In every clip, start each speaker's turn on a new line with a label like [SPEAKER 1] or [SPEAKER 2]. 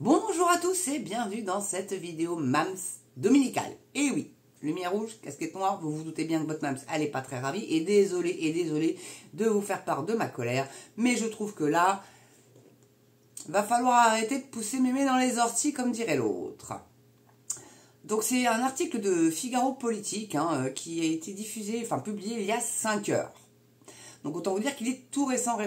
[SPEAKER 1] Bonjour à tous et bienvenue dans cette vidéo MAMS dominicale. Et oui, lumière rouge, casquette noire, vous vous doutez bien que votre MAMS, elle n'est pas très ravie. Et désolé de vous faire part de ma colère. Mais je trouve que là, va falloir arrêter de pousser mémé dans les orties comme dirait l'autre. Donc c'est un article de Figaro Politique qui a été diffusé, publié il y a 5 heures. Donc autant vous dire qu'il est tout récent.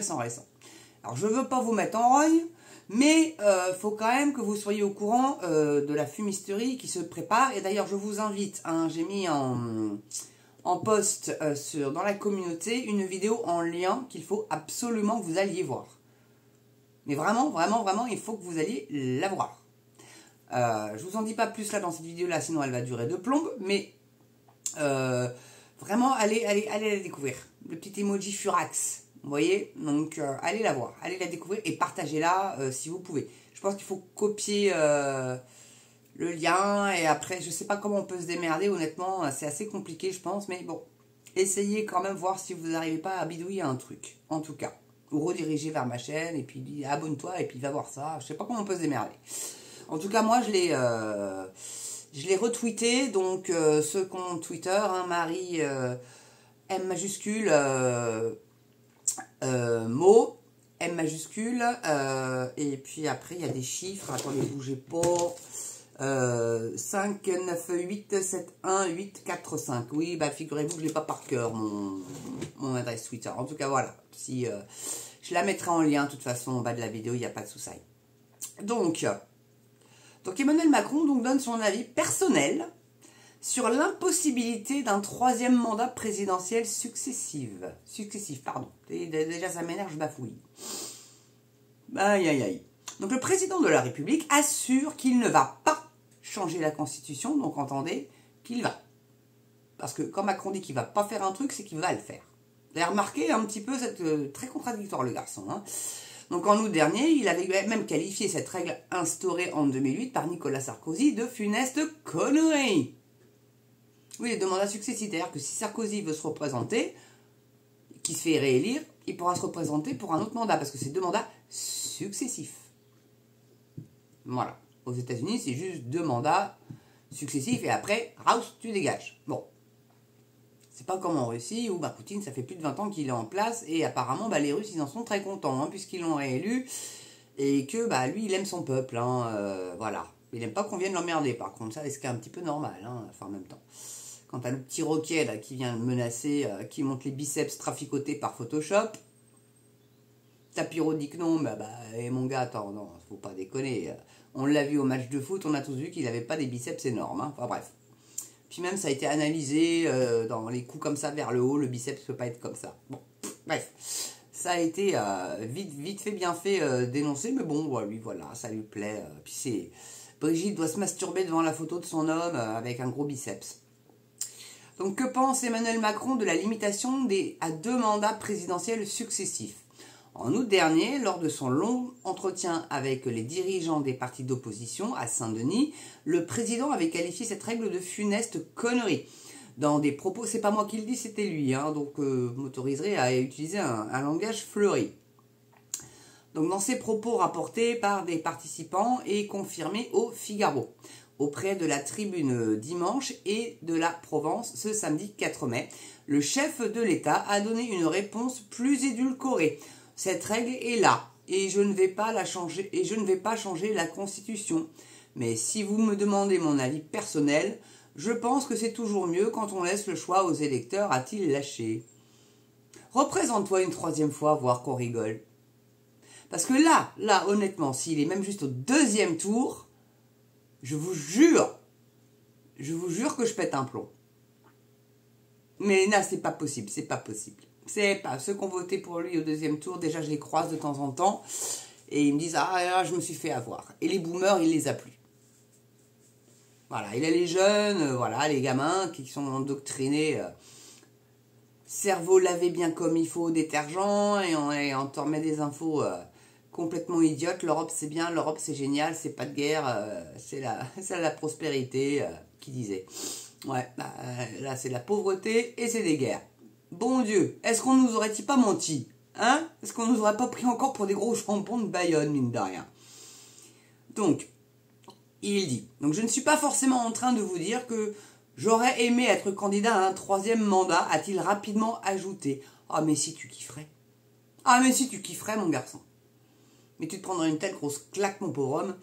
[SPEAKER 1] Alors je ne veux pas vous mettre en rogne, mais faut quand même que vous soyez au courant de la fumisterie qui se prépare. Et d'ailleurs je vous invite, j'ai mis en post dans la communauté une vidéo en lien qu'il faut absolument que vous alliez voir. Mais vraiment, il faut que vous alliez la voir. Je vous en dis pas plus là dans cette vidéo là, sinon elle va durer de plomb, mais vraiment allez la découvrir. Le petit emoji Furax, vous voyez, donc allez la voir, allez la découvrir et partagez-la si vous pouvez. Je pense qu'il faut copier le lien et après je sais pas comment on peut se démerder, honnêtement c'est assez compliqué je pense, mais bon, essayez quand même voir si vous n'arrivez pas à bidouiller un truc, en tout cas. Ou rediriger vers ma chaîne et puis abonne-toi et puis va voir ça, je sais pas comment on peut se démerder. En tout cas, moi, je l'ai retweeté, donc ce compte Twitter, Marie M majuscule, mot, M majuscule, et puis après, il y a des chiffres, attendez, bougez pas, 5, 9, 8, 7, 1, 8, 4, 5. Oui, bah figurez-vous que je ne l'ai pas par cœur, mon adresse Twitter. En tout cas, voilà, si je la mettrai en lien, de toute façon, en bas de la vidéo, il n'y a pas de souci. Donc Emmanuel Macron donne son avis personnel sur l'impossibilité d'un troisième mandat présidentiel successif. Déjà ça m'énerve, je bafouille. Aïe. Donc le président de la République assure qu'il ne va pas changer la Constitution, donc entendez qu'il va. Parce que quand Macron dit qu'il ne va pas faire un truc, c'est qu'il va le faire. Vous avez remarqué un petit peu, très contradictoire le garçon, Donc en août dernier, il avait même qualifié cette règle instaurée en 2008 par Nicolas Sarkozy de funeste connerie. Oui, les deux mandats successifs, c'est-à-dire que si Sarkozy veut se représenter, qui se fait réélire, il pourra se représenter pour un autre mandat, parce que c'est deux mandats successifs. Voilà. Aux États-Unis, c'est juste deux mandats successifs, et après, Raus, tu dégages. Bon. C'est pas comme en Russie où Poutine, ça fait plus de 20 ans qu'il est en place et apparemment les Russes, ils en sont très contents puisqu'ils l'ont réélu et que lui, il aime son peuple. Voilà. Il n'aime pas qu'on vienne l'emmerder par contre, ça, c'est ce qui est un petit peu normal. En même temps. Quant à le petit roquet là, qui vient le menacer, qui monte les biceps traficotés par Photoshop, Tapiro dit que non, et mon gars, attends, non, faut pas déconner. On l'a vu au match de foot, on a tous vu qu'il n'avait pas des biceps énormes. Enfin bref. Puis même, ça a été analysé dans les coups comme ça vers le haut. Le biceps ne peut pas être comme ça. Bon, bref. Ça a été vite fait, bien fait dénoncé. Mais bon, lui, voilà, ça lui plaît. Puis Brigitte doit se masturber devant la photo de son homme avec un gros biceps. Donc, que pense Emmanuel Macron de la limitation à 2 mandats présidentiels successifs? En août dernier, lors de son long entretien avec les dirigeants des partis d'opposition à Saint-Denis, le président avait qualifié cette règle de funeste connerie. Dans des propos, c'est pas moi qui le dis, c'était lui, donc m'autoriserai à utiliser un langage fleuri. Donc dans ses propos rapportés par des participants et confirmés au Figaro, auprès de la Tribune dimanche et de la Provence ce samedi 4 mai, le chef de l'État a donné une réponse plus édulcorée. Cette règle est là, et je ne vais pas la changer, et je ne vais pas changer la Constitution. Mais si vous me demandez mon avis personnel, je pense que c'est toujours mieux quand on laisse le choix aux électeurs, a-t-il lâché. Représente-toi une 3e fois, voir qu'on rigole. Parce que là, honnêtement, s'il est même juste au 2e tour, je vous jure que je pète un plomb. Mais là, c'est pas possible. C'est pas ceux qui ont voté pour lui au 2e tour, déjà je les croise de temps en temps et ils me disent je me suis fait avoir. Et les boomers, il les a plus. Voilà, il a les jeunes, les gamins qui sont endoctrinés, cerveau lavé bien comme il faut au détergent et on te remet des infos complètement idiotes. L'Europe c'est bien, l'Europe c'est génial, c'est pas de guerre, c'est la prospérité qui disait. Ouais, là c'est la pauvreté et c'est des guerres. Bon Dieu, est-ce qu'on nous aurait-il pas menti? Est-ce qu'on nous aurait pas pris encore pour des gros champons de Bayonne, mine de rien? Donc, il dit, donc je ne suis pas forcément en train de vous dire que j'aurais aimé être candidat à un 3e mandat, a-t-il rapidement ajouté. Ah mais si tu kifferais. Ah mais si tu kifferais mon garçon. Mais tu te prendrais une telle grosse claque mon pauvre homme.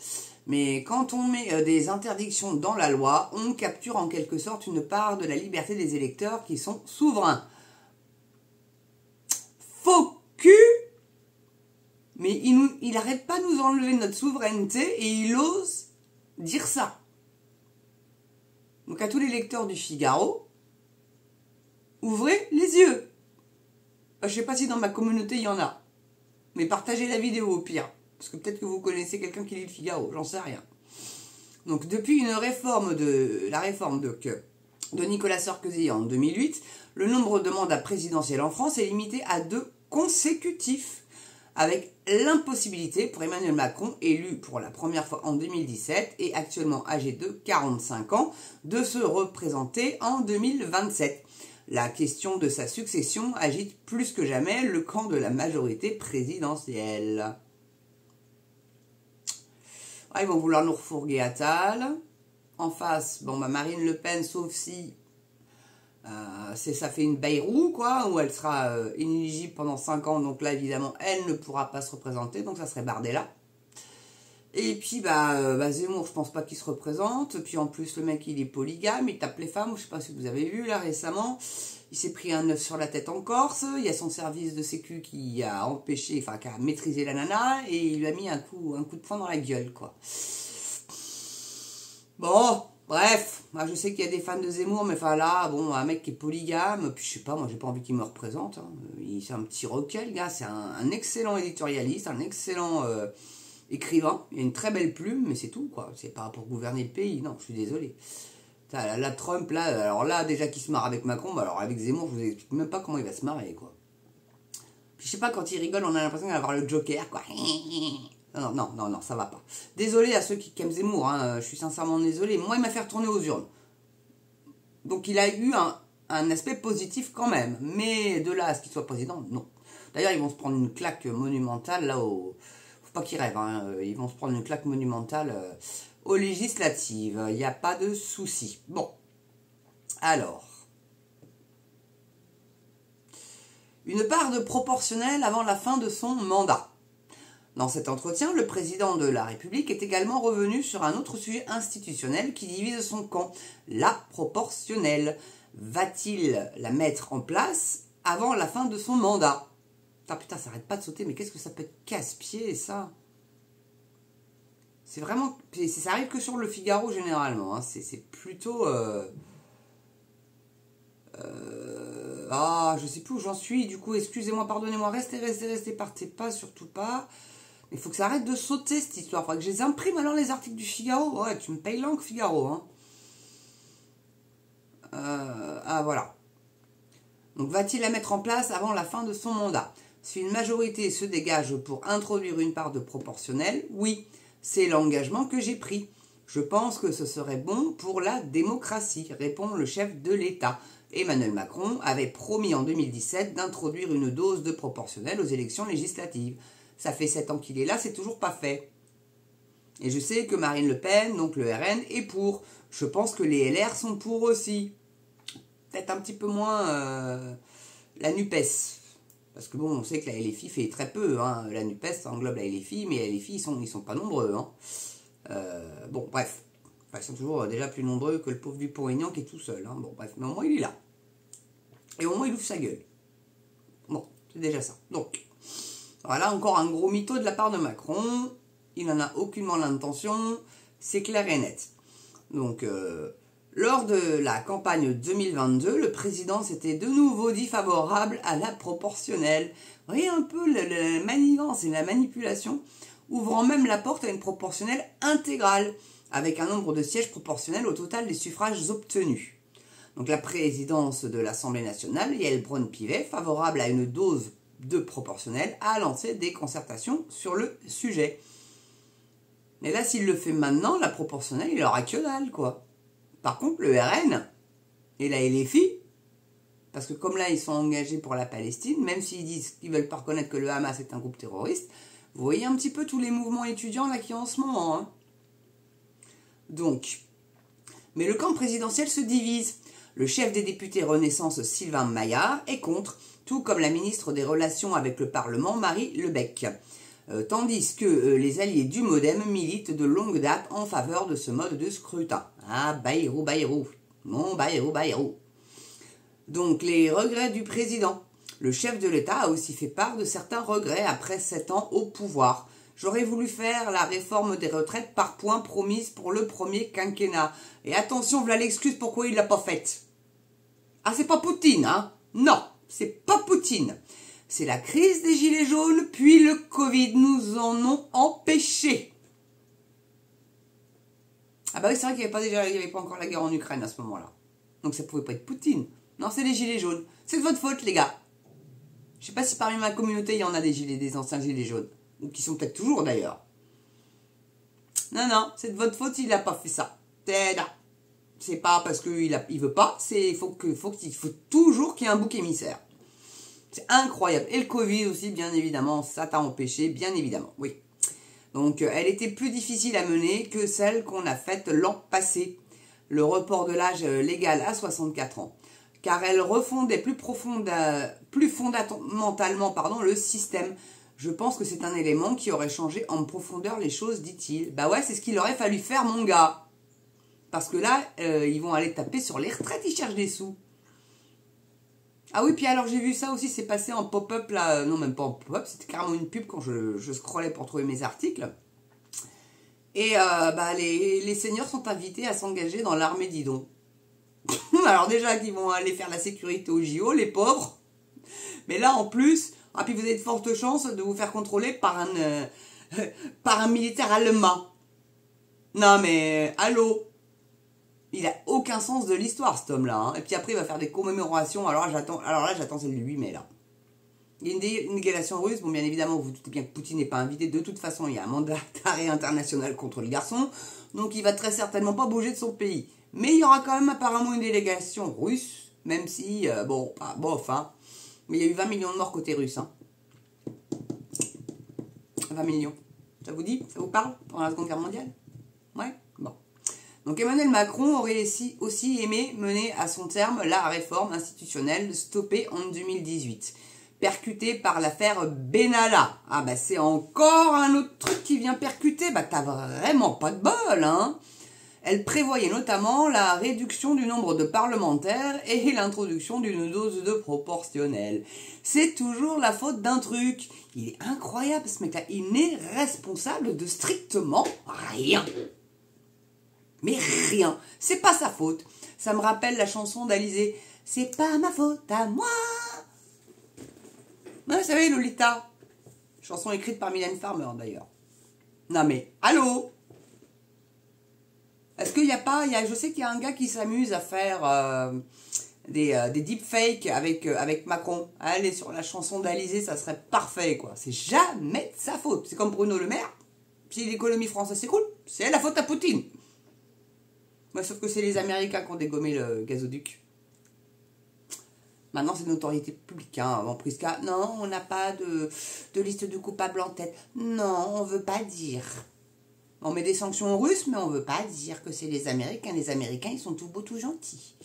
[SPEAKER 1] Mais quand on met des interdictions dans la loi, on capture en quelque sorte une part de la liberté des électeurs qui sont souverains. Faux cul. Mais il arrête pas de nous enlever notre souveraineté et il ose dire ça. Donc à tous les lecteurs du Figaro, ouvrez les yeux. Je sais pas si dans ma communauté il y en a. Mais partagez la vidéo au pire. Parce que peut-être que vous connaissez quelqu'un qui lit le Figaro, j'en sais rien. Donc depuis la réforme de Nicolas Sarkozy en 2008, le nombre de mandats présidentiels en France est limité à 2 consécutifs, avec l'impossibilité pour Emmanuel Macron, élu pour la première fois en 2017 et actuellement âgé de 45 ans, de se représenter en 2027. La question de sa succession agite plus que jamais le camp de la majorité présidentielle. Ah, ils vont vouloir nous refourguer Attal. En face, bon, Marine Le Pen, sauf si ça fait une Bayrou, quoi, où elle sera inéligible pendant 5 ans. Donc là, évidemment, elle ne pourra pas se représenter. Donc ça serait Bardella. Et puis, Zemmour, je pense pas qu'il se représente. Puis en plus, le mec, il est polygame. Il tape les femmes. Je sais pas si vous avez vu, là, récemment. Il s'est pris un œuf sur la tête en Corse. Il y a son service de sécu qui a empêché, qui a maîtrisé la nana. Et il lui a mis un coup de poing dans la gueule, quoi. Bon, bref. Moi, je sais qu'il y a des fans de Zemmour, mais là, bon, un mec qui est polygame. Puis je sais pas, moi, j'ai pas envie qu'il me représente. Hein. C'est un petit requin, le gars. C'est un excellent éditorialiste, un excellent écrivain. Il a une très belle plume, mais c'est tout, quoi. C'est pas pour gouverner le pays. Non, je suis désolé. La Trump, là, alors là, déjà qu'il se marre avec Macron, alors avec Zemmour, je vous explique même pas comment il va se marrer, quoi. Puis je sais pas, quand il rigole, on a l'impression qu'il va avoir le Joker, quoi. Non, ça va pas. Désolé à ceux qui aiment Zemmour, hein, je suis sincèrement désolé. Moi, il m'a fait retourner aux urnes. Donc il a eu un aspect positif quand même. Mais de là à ce qu'il soit président, non. D'ailleurs, ils vont se prendre une claque monumentale, là, faut pas qu'ils rêvent, hein. Ils vont se prendre une claque monumentale aux législatives. Il n'y a pas de souci. Bon. Alors. Une part de proportionnel avant la fin de son mandat. Dans cet entretien, le président de la République est également revenu sur un autre sujet institutionnel qui divise son camp, la proportionnelle. Va-t-il la mettre en place avant la fin de son mandat? Putain, ça arrête pas de sauter, mais qu'est-ce que ça peut être casse-pied, ça? C'est vraiment... Ça arrive que sur le Figaro, généralement. Hein. C'est plutôt... je sais plus où j'en suis, du coup, excusez-moi, pardonnez-moi, restez, partez pas, surtout pas. Mais il faut que ça arrête de sauter, cette histoire. Il faudrait que je les imprime, alors, les articles du Figaro. Ouais, tu me payes l'encre, Figaro, hein. Voilà. Donc, va-t-il la mettre en place avant la fin de son mandat? Si une majorité se dégage pour introduire une part de proportionnel, oui, c'est l'engagement que j'ai pris. Je pense que ce serait bon pour la démocratie, répond le chef de l'État. Emmanuel Macron avait promis en 2017 d'introduire une dose de proportionnel aux élections législatives. Ça fait 7 ans qu'il est là, c'est toujours pas fait. Et je sais que Marine Le Pen, donc le RN, est pour. Je pense que les LR sont pour aussi. Peut-être un petit peu moins la NUPES. Parce que bon, on sait que la LFI fait très peu. Hein. La NUPES, ça englobe la LFI, mais la LFI, ils sont pas nombreux. Hein. Bon, bref. Enfin, ils sont toujours déjà plus nombreux que le pauvre Dupont-Aignan qui est tout seul. Hein. Bon, bref. Mais au moins, il est là. Et au moins, il ouvre sa gueule. Bon, c'est déjà ça. Donc, voilà, encore un gros mytho de la part de Macron. Il n'en a aucunement l'intention. C'est clair et net. Donc, lors de la campagne 2022, le président s'était de nouveau dit favorable à la proportionnelle. Vous voyez un peu la manigance et la manipulation, ouvrant même la porte à une proportionnelle intégrale, avec un nombre de sièges proportionnel au total des suffrages obtenus. Donc la présidence de l'Assemblée nationale, Yael Braun-Pivet, favorable à une dose de proportionnel, a lancé des concertations sur le sujet. Mais là, s'il le fait maintenant, la proportionnelle, il aura que dalle, quoi. Par contre, le RN et la LFI, parce que comme là, ils sont engagés pour la Palestine, même s'ils disent qu'ils ne veulent pas reconnaître que le Hamas est un groupe terroriste, vous voyez un petit peu tous les mouvements étudiants là qui en ce moment. Hein. Donc, mais le camp présidentiel se divise. Le chef des députés Renaissance, Sylvain Maillard, est contre, tout comme la ministre des Relations avec le Parlement, Marie Lebec. Tandis que les alliés du MoDem militent de longue date en faveur de ce mode de scrutin. Ah, Bayrou, Bayrou. Non, Bayrou, Bayrou. Donc, les regrets du président. Le chef de l'État a aussi fait part de certains regrets après 7 ans au pouvoir. J'aurais voulu faire la réforme des retraites par points promise pour le premier quinquennat. Et attention, voilà l'excuse pourquoi il ne l'a pas faite. Ah, c'est pas Poutine, hein? Non, c'est pas Poutine. C'est la crise des gilets jaunes, puis le Covid nous en ont empêchés. Ah bah oui, c'est vrai qu'il n'y avait pas encore la guerre en Ukraine à ce moment-là. Donc ça pouvait pas être Poutine. Non, c'est les gilets jaunes. C'est de votre faute, les gars. Je sais pas si parmi ma communauté, il y en a des anciens gilets jaunes. Ou qui sont peut-être toujours, d'ailleurs. Non, c'est de votre faute, il n'a pas fait ça. C'est pas parce qu'il veut pas, il faut toujours qu'il y ait un bouc émissaire. C'est incroyable. Et le Covid aussi, bien évidemment, ça t'a empêché, bien évidemment, oui. Donc, elle était plus difficile à mener que celle qu'on a faite l'an passé. Le report de l'âge légal à 64 ans. Car elle refondait plus fondamentalement le système. Je pense que c'est un élément qui aurait changé en profondeur les choses, dit-il. Bah ouais, c'est ce qu'il aurait fallu faire, mon gars. Parce que là, ils vont aller taper sur les retraites, ils cherchent des sous. Ah oui, puis alors j'ai vu ça aussi, c'est passé en pop-up là. Non, même pas en pop-up, c'était carrément une pub quand je scrollais pour trouver mes articles. Et les seniors sont invités à s'engager dans l'armée, dis donc. Alors déjà qu'ils vont aller faire la sécurité au JO, les pauvres. Mais là, en plus, puis vous avez de fortes chances de vous faire contrôler par un militaire allemand. Non mais, allô? Il a aucun sens de l'histoire, cet homme-là. Hein. Et puis après, il va faire des commémorations. Alors là, j'attends celle du 8 mai, là. Il y a une délégation russe. Bon, bien évidemment, vous vous doutez bien que Poutine n'est pas invité. De toute façon, il y a un mandat d'arrêt international contre le garçon. Donc, il va très certainement pas bouger de son pays. Mais il y aura quand même apparemment une délégation russe. Même si, mais il y a eu 20 millions de morts côté russe. Hein. 20 millions. Ça vous dit? Ça vous parle? Pendant la Seconde Guerre mondiale? Ouais? Bon. Donc Emmanuel Macron aurait aussi aimé mener à son terme la réforme institutionnelle stoppée en 2018, percutée par l'affaire Benalla. Ah bah c'est encore un autre truc qui vient percuter, bah t'as vraiment pas de bol, hein. Elle prévoyait notamment la réduction du nombre de parlementaires et l'introduction d'une dose de proportionnelle. C'est toujours la faute d'un truc. Il est incroyable ce mec-là, il n'est responsable de strictement rien. Mais rien, c'est pas sa faute. Ça me rappelle la chanson d'Alizée. C'est pas ma faute à moi. Ouais, vous savez, Lolita. Chanson écrite par Mylène Farmer d'ailleurs. Non mais, allô? Est-ce qu'il n'y a pas... je sais qu'il y a un gars qui s'amuse à faire des deepfakes avec Macron. Allez, sur la chanson d'Alizée, ça serait parfait, quoi. C'est jamais de sa faute. C'est comme Bruno Le Maire. Si l'économie française s'écroule, c'est la faute à Poutine. Ouais, sauf que c'est les Américains qui ont dégommé le gazoduc. Maintenant, c'est une notoriété publique. Hein. Avant Prisca, non, on n'a pas de liste de coupables en tête. Non, on veut pas dire. On met des sanctions aux Russes, mais on veut pas dire que c'est les Américains. Les Américains, ils sont tout beaux, tout gentils.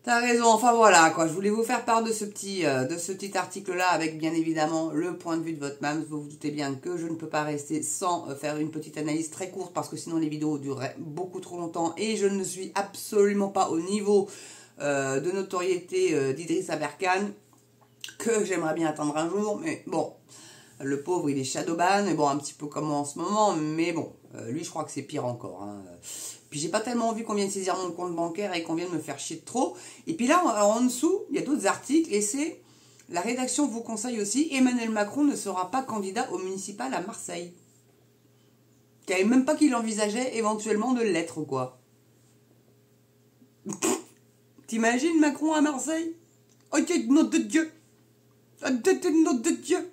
[SPEAKER 1] T'as raison. Enfin voilà, quoi. Je voulais vous faire part de ce petit article-là, avec bien évidemment le point de vue de votre mame. Vous vous doutez bien que je ne peux pas rester sans faire une petite analyse très courte, parce que sinon les vidéos dureraient beaucoup trop longtemps, et je ne suis absolument pas au niveau de notoriété d'Idriss Aberkane, que j'aimerais bien atteindre un jour, mais bon, le pauvre il est shadowban, et bon, un petit peu comme moi en ce moment, mais bon, lui je crois que c'est pire encore. Hein. Puis j'ai pas tellement envie qu'on vienne saisir mon compte bancaire et qu'on vienne me faire chier de trop. Et puis là, en dessous, il y a d'autres articles, et c'est, la rédaction vous conseille aussi, Emmanuel Macron ne sera pas candidat au municipal à Marseille. Il n'y avait même pas qu'il envisageait éventuellement de l'être, quoi. T'imagines Macron à Marseille? Oh, nom de Dieu! Nom de Dieu!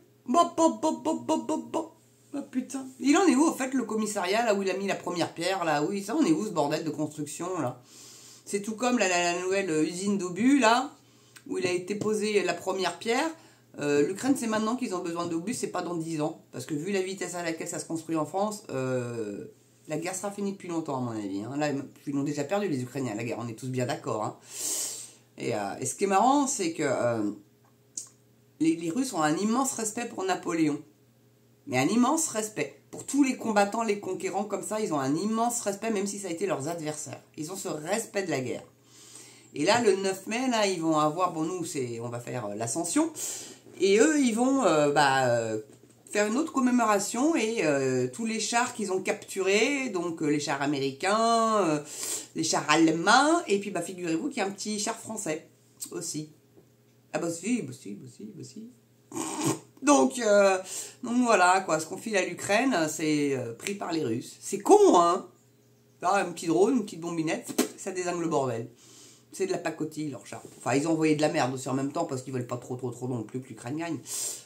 [SPEAKER 1] Oh putain. Il en est où, au fait, le commissariat, là où il a mis la première pierre, là? Oui, ça, on est où, ce bordel de construction, là? C'est tout comme la nouvelle usine d'obus, là, où il a été posé la première pierre. L'Ukraine, c'est maintenant qu'ils ont besoin d'obus, c'est pas dans 10 ans. Parce que vu la vitesse à laquelle ça se construit en France, La guerre sera finie depuis longtemps, à mon avis. Hein. Là, ils l'ont déjà perdu, les Ukrainiens, la guerre. On est tous bien d'accord. Hein. Et ce qui est marrant, c'est que les Russes ont un immense respect pour Napoléon. Mais un immense respect. Pour tous les combattants, les conquérants comme ça, ils ont un immense respect, même si ça a été leurs adversaires. Ils ont ce respect de la guerre. Et là, le 9 mai, là, ils vont avoir... Bon, nous, on va faire l'Ascension. Et eux, ils vont faire une autre commémoration. Et tous les chars qu'ils ont capturés, donc les chars américains, les chars allemands. Et puis, figurez-vous qu'il y a un petit char français aussi. Ah bah si. Donc voilà, quoi. Ce qu'on file à l'Ukraine, c'est pris par les Russes. C'est con, hein. Là, un petit drone, une petite bombinette, ça désingue le bordel. C'est de la pacotille, leur char. Enfin, ils ont envoyé de la merde aussi en même temps, parce qu'ils veulent pas trop non plus que l'Ukraine gagne.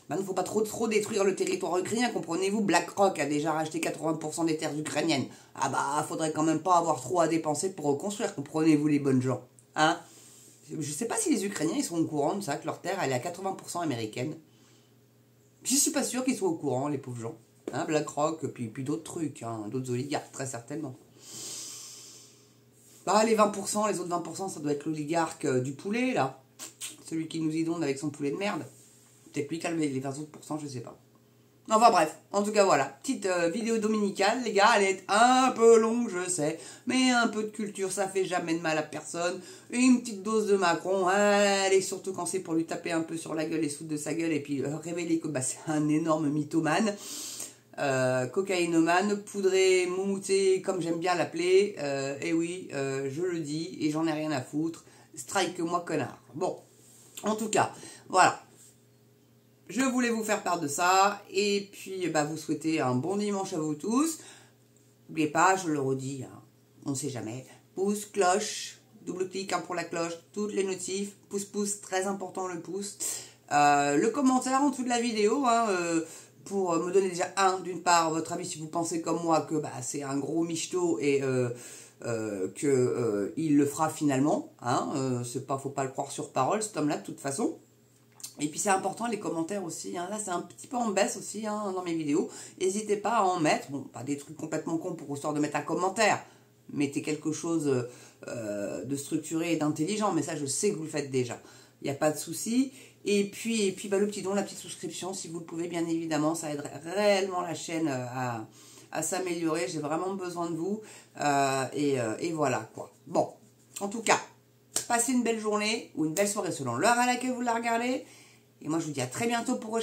[SPEAKER 1] Maintenant, il ne faut pas trop détruire le territoire ukrainien, comprenez-vous. BlackRock a déjà racheté 80% des terres ukrainiennes. Ah bah, faudrait quand même pas avoir trop à dépenser pour reconstruire, comprenez-vous les bonnes gens. Hein? Je sais pas si les Ukrainiens, ils sont au courant de ça, que leur terre, elle est à 80% américaine. Je suis pas sûr qu'ils soient au courant, les pauvres gens. Hein, BlackRock, puis d'autres trucs, hein, d'autres oligarques, très certainement. Bah, les 20%, les autres 20%, ça doit être l'oligarque du poulet, là. Celui qui nous inonde avec son poulet de merde. Peut-être lui qui a les 20 autres pourcents, je sais pas. Enfin bref, en tout cas voilà, petite vidéo dominicale, les gars, elle est un peu longue, je sais, mais un peu de culture, ça fait jamais de mal à personne. Une petite dose de Macron, allez, surtout quand c'est pour lui taper un peu sur la gueule et se foutre de sa gueule, et puis révéler que c'est un énorme mythomane, cocaïnomane, poudré, moumouté, comme j'aime bien l'appeler, et oui, je le dis, et j'en ai rien à foutre, strike-moi connard. Bon, en tout cas, voilà. Je voulais vous faire part de ça, et puis vous souhaiter un bon dimanche à vous tous. N'oubliez pas, je le redis, hein, on ne sait jamais, pouce, cloche, double clic pour la cloche, toutes les notifs, pouce, très important le pouce. Le commentaire en dessous de la vidéo, hein, pour me donner déjà d'une part votre avis si vous pensez comme moi que c'est un gros michto et il le fera finalement. Hein, faut pas le croire sur parole, cet homme-là de toute façon. Et puis c'est important les commentaires aussi, hein. Là c'est un petit peu en baisse aussi hein, dans mes vidéos. N'hésitez pas à en mettre, bon pas des trucs complètement cons pour histoire de mettre un commentaire. Mettez quelque chose de structuré et d'intelligent, mais ça je sais que vous le faites déjà. Il n'y a pas de souci. Et puis le petit don, la petite souscription, si vous le pouvez bien évidemment, ça aiderait réellement la chaîne à s'améliorer. J'ai vraiment besoin de vous. Et voilà quoi. Bon, en tout cas, passez une belle journée ou une belle soirée selon l'heure à laquelle vous la regardez. Et moi, je vous dis à très bientôt pour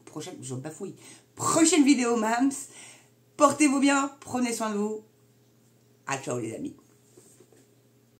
[SPEAKER 1] prochaine vidéo, mams. Portez-vous bien, prenez soin de vous. À ciao les amis.